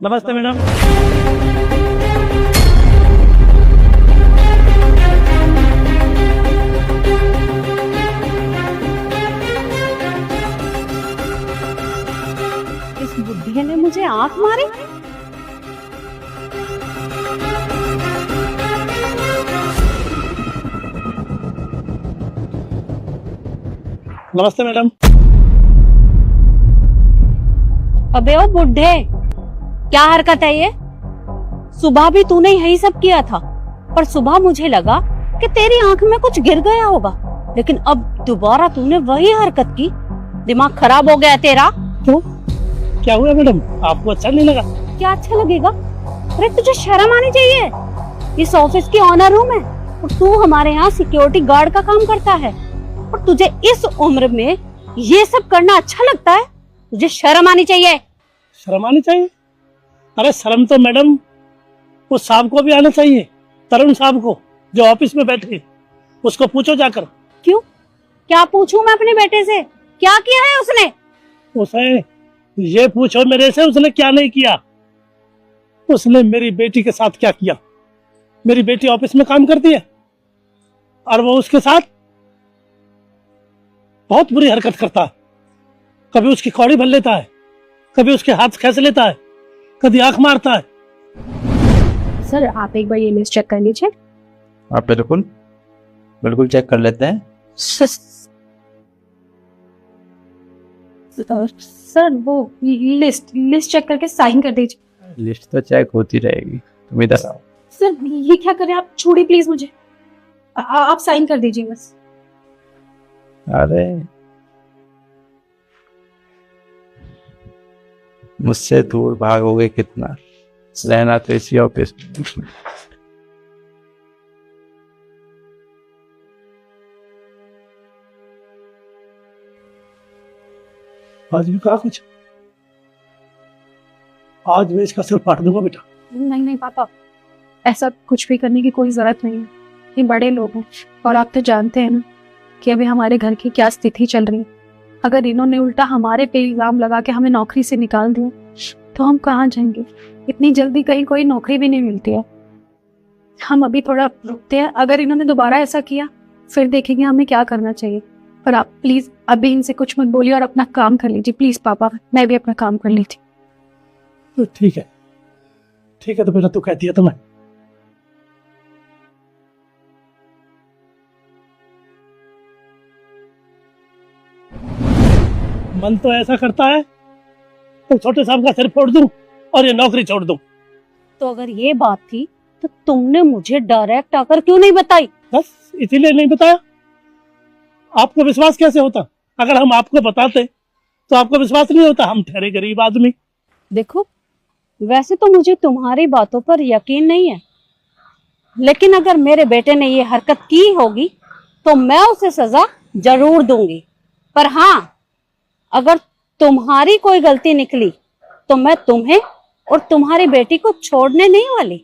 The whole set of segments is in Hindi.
नमस्ते मैडम। इस बुढ़िया ने मुझे आंख मारी। नमस्ते मैडम। अबे ओ बुढ़े, क्या हरकत है ये? सुबह भी तूने यही सब किया था, पर सुबह मुझे लगा कि तेरी आंख में कुछ गिर गया होगा, लेकिन अब दोबारा तूने वही हरकत की। दिमाग खराब हो गया है तेरा। क्यों, क्या हुआ मैडम? आपको अच्छा नहीं लगा? क्या अच्छा लगेगा? अरे तुझे शर्म आनी चाहिए। इस ऑफिस की ऑनर हूँ मैं और तू हमारे यहाँ सिक्योरिटी गार्ड का काम करता है, और तुझे इस उम्र में ये सब करना अच्छा लगता है? तुझे शर्म आनी चाहिए। शर्म आनी चाहिए? अरे शर्म तो मैडम उस साहब को भी आना चाहिए, तरुण साहब को, जो ऑफिस में बैठे। उसको पूछो जाकर। क्यों? क्या पूछूं मैं अपने बेटे से? क्या किया है उसने? उसे ये पूछो मेरे से, उसने क्या नहीं किया। उसने मेरी बेटी के साथ क्या किया। मेरी बेटी ऑफिस में काम करती है और वो उसके साथ बहुत बुरी हरकत करता है। कभी उसकी कौड़ी भर लेता है, कभी उसके हाथ खींच लेता है, कभी आंख मारता है। सर आप एक बार ये लिस्ट चेक कर लीजिए। आप बिल्कुल बिल्कुल चेक कर लेते हैं। सर वो लिस्ट चेक करके साइन कर दीजिए। लिस्ट तो चेक होती रहेगी, तुम इधर आओ। सर ये क्या करें, आप छोड़िए प्लीज मुझे। आप साइन कर दीजिए बस। अरे मुझसे दूर भागोगे कितना, रहना तो इसी ऑफिस में। आज भी कहा कुछ? आज मैं इसका सिर फाड़ दूंगा बेटा। नहीं नहीं पापा, ऐसा कुछ भी करने की कोई जरूरत नहीं है। ये बड़े लोग हैं और आप तो जानते हैं ना कि अभी हमारे घर की क्या स्थिति चल रही है। अगर इन्होंने उल्टा हमारे पे इल्जाम लगा के हमें नौकरी से निकाल दिया तो हम कहाँ जाएंगे? इतनी जल्दी कहीं कोई नौकरी भी नहीं मिलती है। हम अभी थोड़ा रुकते हैं, अगर इन्होंने दोबारा ऐसा किया फिर देखेंगे हमें क्या करना चाहिए। पर आप प्लीज अभी इनसे कुछ मत बोलिए और अपना काम कर लीजिए प्लीज पापा। मैं भी अपना काम कर ली थी। तो ठीक है, ठीक है, तो बेटा तू कहती है तो मैं। मन तो ऐसा करता है तो छोटे साहब का सिर फोड़ दूं और ये नौकरी छोड़ दूं। तो अगर ये बात थी तो तुमने मुझे डायरेक्ट आकर क्यों नहीं बताई? बस इसीलिए नहीं बताया। आपको विश्वास कैसे होता? अगर हम आपको बताते तो आपको विश्वास नहीं होता। हम ठहरे गरीब आदमी। देखो, वैसे तो मुझे तुम्हारी बातों पर यकीन नहीं है, लेकिन अगर मेरे बेटे ने ये हरकत की होगी तो मैं उसे सजा जरूर दूंगी। पर हाँ, अगर तुम्हारी कोई गलती निकली तो मैं तुम्हें और तुम्हारी बेटी को छोड़ने नहीं वाली।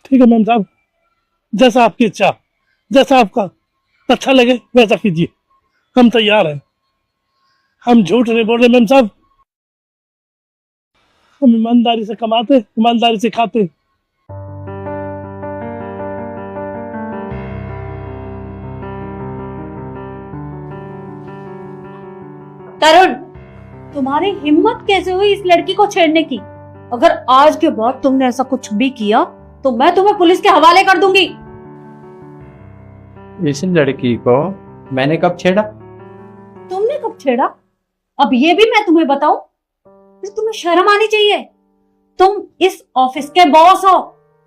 ठीक है मैम साहब, जैसा आपकी इच्छा, जैसा आपका अच्छा लगे वैसा कीजिए। हम तैयार हैं। हम झूठ नहीं बोल रहे मैम साहब। हम ईमानदारी से कमाते, ईमानदारी से खाते। तरुण, तुम्हारी हिम्मत कैसे हुई इस लड़की को छेड़ने की? अगर आज के बाद तुमने ऐसा कुछ भी किया तो मैं तुम्हें पुलिस के हवाले कर दूंगी। इस लड़की को मैंने कब छेड़ा? तुमने कब छेड़ा? अब ये भी मैं तुम्हें बताऊं? फिर तुम्हें शर्म आनी चाहिए। तुम इस ऑफिस के बॉस हो,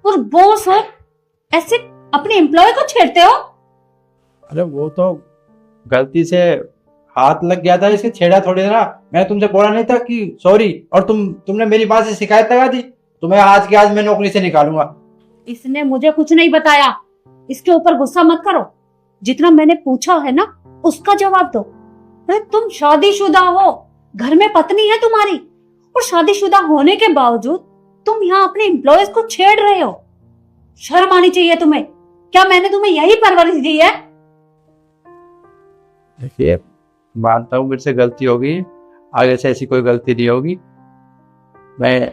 और बॉस हो ऐसे अपने एम्प्लॉय को छेड़ते हो? अरे वो तो गलती से हाथ लग गया था, इसे छेड़ा थोड़ी ना। मैंने तुमसे बोला नहीं था कि सॉरी, और तुमने मेरी बात से शिकायत लगा दी। तुम्हें आज के आज मैं नौकरी से निकालूंगा। इसने मुझे कुछ नहीं बताया। इसके ऊपर गुस्सा मत करो। जितना मैंने पूछा है ना उसका जवाब दो। अरे तुम शादीशुदा हो, घर में पत्नी है तुम्हारी, और शादीशुदा होने के बावजूद तुम यहाँ अपने एम्प्लॉयज को छेड़ रहे हो। शर्म आनी चाहिए तुम्हें। क्या मैंने तुम्हें यही परवरिश दी है? देखिए, मानता हूँ मेरे से गलती होगी, आगे से ऐसी कोई गलती नहीं होगी। मैं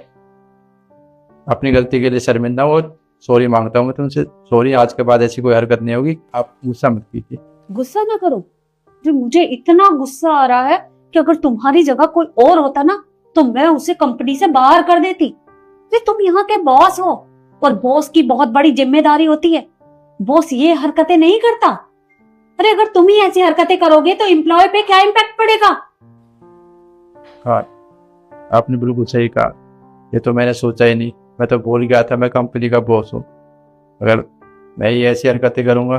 अपनी गलती के लिए शर्मिंदा हूँ और सॉरी मांगता हूँ मैं तुमसे। सॉरी, आज के बाद ऐसी कोई हरकत नहीं होगी। आप गुस्सा मत कीजिए। गुस्सा ना करो। जो मुझे इतना गुस्सा आ रहा है कि अगर तुम्हारी जगह कोई और होता ना तो मैं उसे कंपनी से बाहर कर देती। फिर तुम यहाँ के बॉस हो और बॉस की बहुत बड़ी जिम्मेदारी होती है। बॉस ये हरकतें नहीं करता। अरे अगर तुम ही ऐसी हरकतें करोगे तो एम्प्लॉय पे क्या इम्पैक्ट पड़ेगा? हाँ, आपने बिल्कुल सही कहा। ये तो मैंने सोचा ही नहीं। मैं तो भूल गया था मैं कंपनी का बॉस हूँ। अगर मैं ही ऐसी हरकतें करूँगा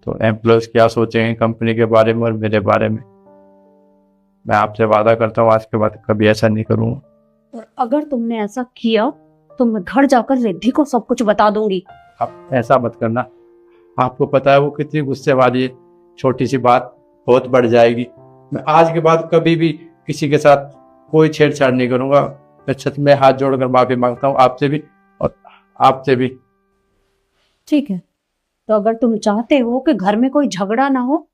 तो एम्प्लॉयज क्या सोचेंगे कंपनी के बारे में और मेरे बारे में। मैं आपसे वादा करता हूँ आज के बाद कभी ऐसा नहीं करूँगा। और अगर तुमने ऐसा किया तो मैं घर जाकर रिद्धि को सब कुछ बता दूंगी। आप ऐसा मत करना। आपको पता है वो कितनी गुस्से वाली है। छोटी सी बात बहुत बढ़ जाएगी। मैं आज के बाद कभी भी किसी के साथ कोई छेड़छाड़ नहीं करूंगा। मैं सच में हाथ जोड़कर माफी मांगता हूँ आपसे भी और आपसे भी। ठीक है, तो अगर तुम चाहते हो कि घर में कोई झगड़ा ना हो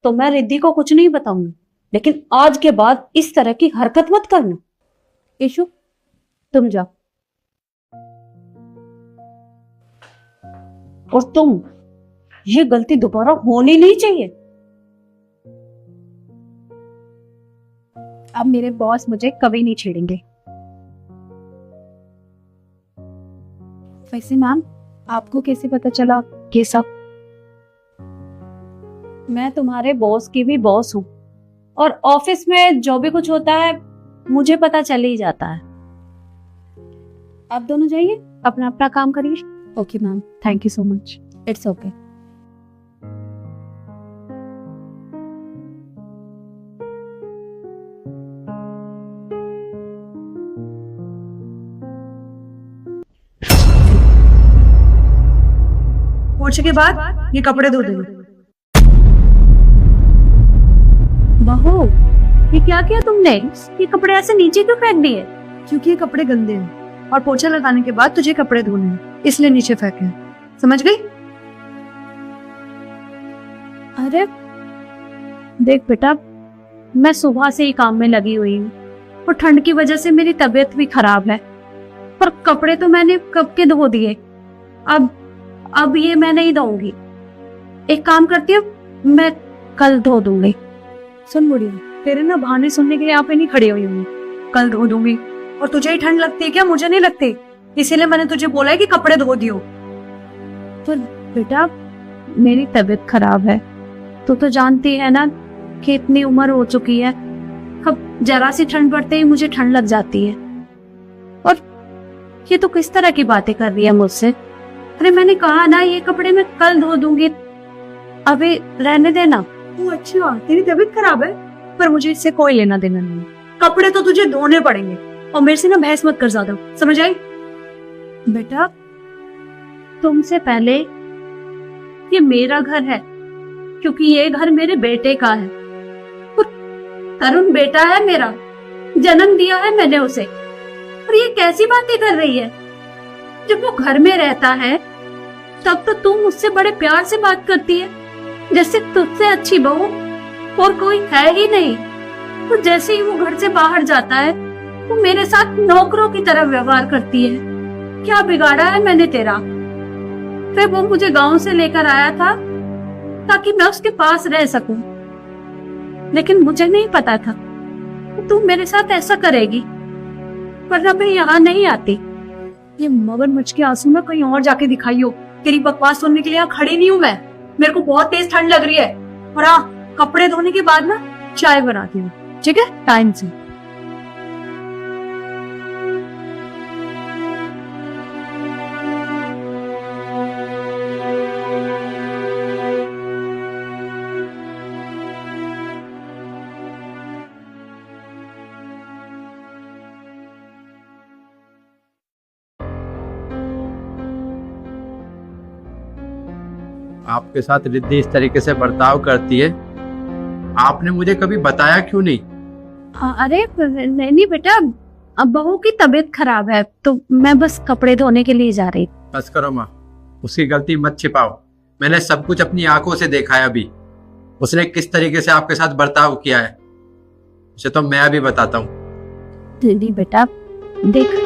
तो मैं रिद्धि को कुछ नहीं बताऊंगी, लेकिन आज के बाद इस तरह की हरकत मत करना। ईशु, तुम जाओ। और तुम, ये गलती दोबारा होनी नहीं चाहिए। अब मेरे बॉस मुझे कभी नहीं छेड़ेंगे। वैसे मैम, आपको कैसे पता चला ये सब? मैं तुम्हारे बॉस की भी बॉस हूँ और ऑफिस में जो भी कुछ होता है मुझे पता चल ही जाता है। आप दोनों जाइए, अपना अपना काम करिए। Okay ma'am, thank you so much. It's okay. पोछे के बाद ये कपड़े धो देंगे। बहू, ये क्या किया तुमने? ये कपड़े ऐसे नीचे क्यों फेंक दिए? क्योंकि ये कपड़े गंदे हैं और पोछा लगाने के बाद तुझे कपड़े धोने हैं, इसलिए नीचे फेंके हैं। समझ गई? अरे देख बेटा, मैं सुबह से ही काम में लगी हुई हूँ और ठंड की वजह से मेरी तबीयत भी खराब है, पर कपड़े तो मैंने कब के धो दिए। अब ये मैं नहीं धोऊंगी। एक काम करती हूँ, मैं कल धो दूंगी। सुन बुढ़िया, तेरे ना बहाने सुनने के लिए यहाँ पे नहीं खड़ी हुई हूँ। कल धो दूंगी। और तुझे ही ठंड लगती है क्या? मुझे नहीं लगती, इसीलिए मैंने तुझे बोला है कि कपड़े धो दियो। पर बेटा, मेरी तबीयत खराब है, तू तो जानती है ना कि इतनी उम्र हो चुकी है। अब जरा सी ठंड पड़ते ही मुझे ठंड लग जाती है। और ये तो किस तरह की बातें कर रही है मुझसे? अरे मैंने कहा ना ये कपड़े मैं कल धो दूंगी, अभी रहने देना। अच्छा, तेरी तबीयत खराब है, पर मुझे इससे कोई लेना देना नहीं। कपड़े तो तुझे धोने पड़ेंगे और मेरे से ना बहस मत कर ज्यादा, समझ आई? बेटा, तुमसे पहले ये मेरा घर है, क्योंकि ये घर मेरे बेटे का है। तरुण बेटा है मेरा, जन्म दिया है मैंने उसे। और ये कैसी बातें कर रही है? जब वो घर में रहता है तब तो तुम मुझसे बड़े प्यार से बात करती है, जैसे तुझसे अच्छी बहू और कोई है ही नहीं। तो जैसे ही वो घर से बाहर जाता है वो मेरे साथ नौकरों की तरह व्यवहार करती है। क्या बिगाड़ा है मैंने तेरा? फिर वो मुझे गांव से लेकर आया था ताकि मैं उसके पास रह सकूं, लेकिन मुझे नहीं पता था तू मेरे साथ ऐसा करेगी, वरना मैं यहाँ नहीं आती। ये मगरमच्छ के आंसू ना कहीं और जाके दिखाइयो। तेरी बकवास सुनने के लिए यहाँ खड़ी नहीं हूँ मैं। मेरे को बहुत तेज ठंड लग रही है। और हाँ, कपड़े धोने के बाद ना चाय बनाती हूँ, ठीक है? टाइम से। आपके साथ रिद्धि इस तरीके से बर्ताव करती है, आपने मुझे कभी बताया क्यों नहीं? अरे नहीं बेटा, अब बहू की तबीयत खराब है तो मैं बस कपड़े धोने के लिए जा रही। बस करो माँ, उसकी गलती मत छिपाओ। मैंने सब कुछ अपनी आंखों से देखा है। अभी उसने किस तरीके से आपके साथ बर्ताव किया है उसे तो मैं अभी बताता हूँ। नहीं बेटा, देख,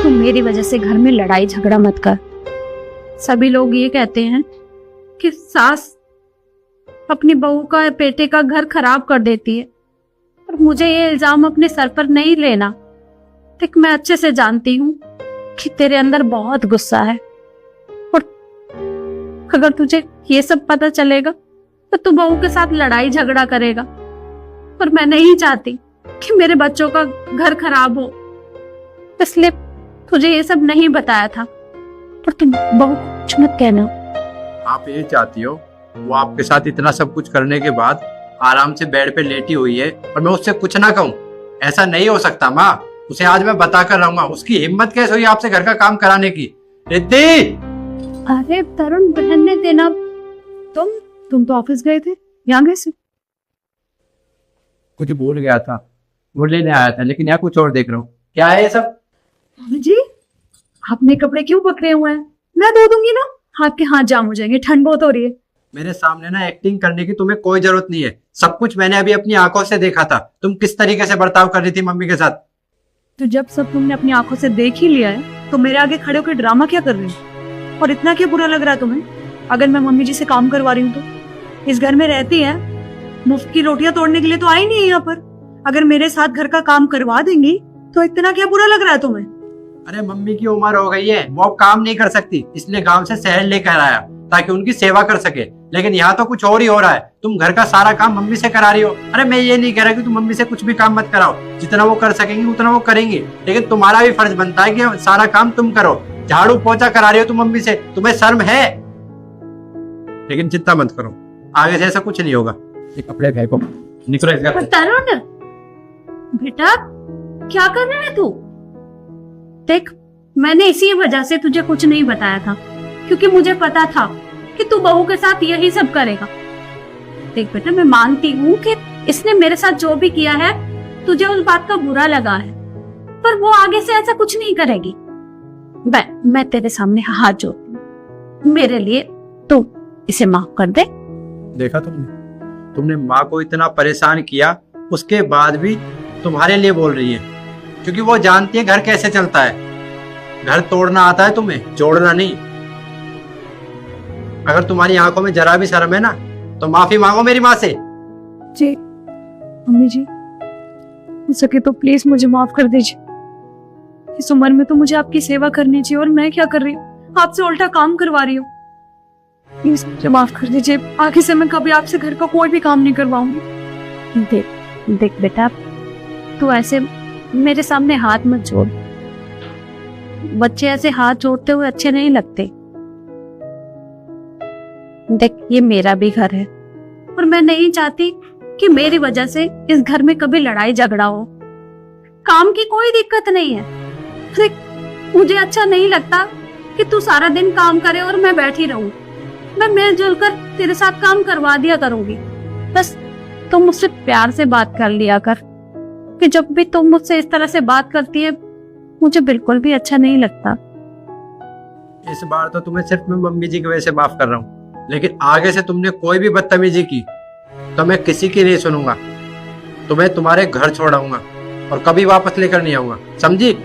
तू तो मेरी वजह से घर में लड़ाई झगड़ा मत कर। सभी लोग ये कहते हैं कि सास अपनी बहू का बेटे का घर खराब कर देती है, और मुझे ये इल्जाम अपने सर पर नहीं लेना। देख, मैं अच्छे से जानती हूँ कि तेरे अंदर बहुत गुस्सा है, और अगर तुझे ये सब पता चलेगा तो तू बहू के साथ लड़ाई झगड़ा करेगा, और मैं नहीं चाहती कि मेरे बच्चों का घर खराब हो, इसलिए तुझे ये सब नहीं बताया था। पर तुम बहू को कुछ मत कहना। आप ये चाहती हो वो आपके साथ इतना सब कुछ करने के बाद आराम से बेड पे लेटी हुई है और मैं उससे कुछ ना कहूँ? ऐसा नहीं हो सकता माँ, उसे आज मैं बता कर रहूंगा। उसकी हिम्मत कैसे हुई आपसे घर का काम कराने की? रिद्धि! अरे तरुण, रहने देना। तुम तो ऑफिस गए थे, यहाँ गए से? कुछ भूल गया था, वो लेने आया था, लेकिन यहाँ कुछ और देख रहा हूँ। क्या है ये सब? जी, आपने कपड़े क्यों पकड़े हुए हैं? मैं धो दूंगी ना, आपके हाथ जाम हो जाएंगे, ठंड बहुत हो रही है। मेरे सामने ना एक्टिंग करने की तुम्हें कोई जरूरत नहीं है। सब कुछ मैंने अभी अपनी आंखों से देखा था, तुम किस तरीके से बर्ताव कर रही थी मम्मी के साथ। तो जब सब तुमने अपनी आंखों से देख ही लिया है तो मेरे आगे खड़े होकर ड्रामा क्या कर रही हो? और इतना क्या बुरा लग रहा है तुम्हें? अगर मैं मम्मी जी से काम करवा रही हूँ तो इस घर में रहती है, मुफ्त की रोटियां तोड़ने के लिए तो आई नहीं है यहाँ पर। अगर मेरे साथ घर का काम करवा देंगी तो इतना क्या बुरा लग रहा है तुम्हें? अरे मम्मी की उम्र हो गई है, वो अब काम नहीं कर सकती, इसलिए गांव से शहर लेकर आया ताकि उनकी सेवा कर सके। लेकिन यहाँ तो कुछ और ही हो रहा है, तुम घर का सारा काम मम्मी से करा रही हो। अरे मैं ये नहीं कह रहा कि तुम मम्मी से कुछ भी काम मत कराओ, जितना वो कर सकेंगी उतना वो करेंगी, लेकिन तुम्हारा भी फर्ज बनता है कि सारा काम तुम करो। झाड़ू पोछा करा रही हो तुम मम्मी से, तुम्हें शर्म है? लेकिन चिंता मत करो, आगे से ऐसा कुछ नहीं होगा। ये कपड़े फेंको, निकलो इस घर से। तरुण, बेटा क्या कर रहा है तू? देख, मैंने इसी वजह से तुझे कुछ नहीं बताया था, क्योंकि मुझे पता था कि तू बहू के साथ यही सब करेगा। देख बेटा, मैं मानती हूँ कि इसने मेरे साथ जो भी किया है तुझे उस बात का बुरा लगा है, पर वो आगे से ऐसा कुछ नहीं करेगी। मैं तेरे सामने हाथ जोड़ती हूँ, मेरे लिए तू इसे माफ कर दे। देखा तुमने माँ को इतना परेशान किया, उसके बाद भी तुम्हारे लिए बोल रही है, क्योंकि वो जानती है घर कैसे चलता है। घर तोड़ना आता है तुम्हें, जोड़ना नहीं। अगर तुम्हारी आंखों में जरा भी शर्म है ना तो माफी मांगो मेरी माँ से। जी मम्मी जी, हो सके तो प्लीज मुझे माफ कर दीजिए। इस उम्र में तो मुझे आपकी सेवा करनी चाहिए, और मैं क्या कर रही हूँ? आपसे उल्टा काम करवा रही हूँ। प्लीज मुझे माफ कर दीजिए, आगे से मैं कभी आपसे घर का कोई भी काम नहीं करवाऊंगी। देख बेटा, तू ऐसे मेरे सामने हाथ मत जोड़। बच्चे ऐसे हाथ जोड़ते हुए अच्छे नहीं लगते। देख, ये मेरा भी घर है, और मैं नहीं चाहती कि मेरी वजह से इस घर में कभी लड़ाई झगड़ा हो। काम की कोई दिक्कत नहीं है। देख, मुझे अच्छा नहीं लगता कि तू सारा दिन काम करे और मैं बैठी रहूं। मैं मिलजुल कर तेरे साथ काम करवा दिया करूंगी। बस तुम मुझसे प्यार से बात कर लिया कर, कि जब भी तुम मुझसे इस तरह से बात करती है मुझे बिल्कुल भी अच्छा नहीं लगता। इस बार तो तुम्हें सिर्फ मैं मम्मी जी की वजह से माफ कर रहा हूँ, लेकिन आगे से तुमने कोई भी बदतमीजी की तो मैं किसी की नहीं सुनूंगा। तुम्हें तुम्हारे घर छोड़ाऊंगा और कभी वापस लेकर नहीं आऊंगा, समझी? तो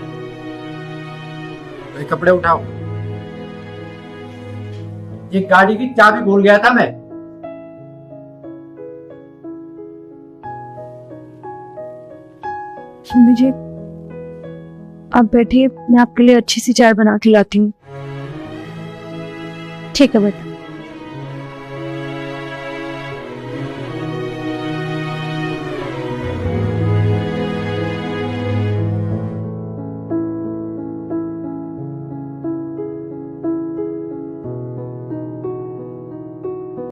ये कपड़े उठाओ। ये गाड़ी की चाबी भूल गया था मैं। मम्मी जी, आप बैठिए, मैं आपके लिए अच्छी सी चाय बना के लाती हूँ। ठीक है बेटा।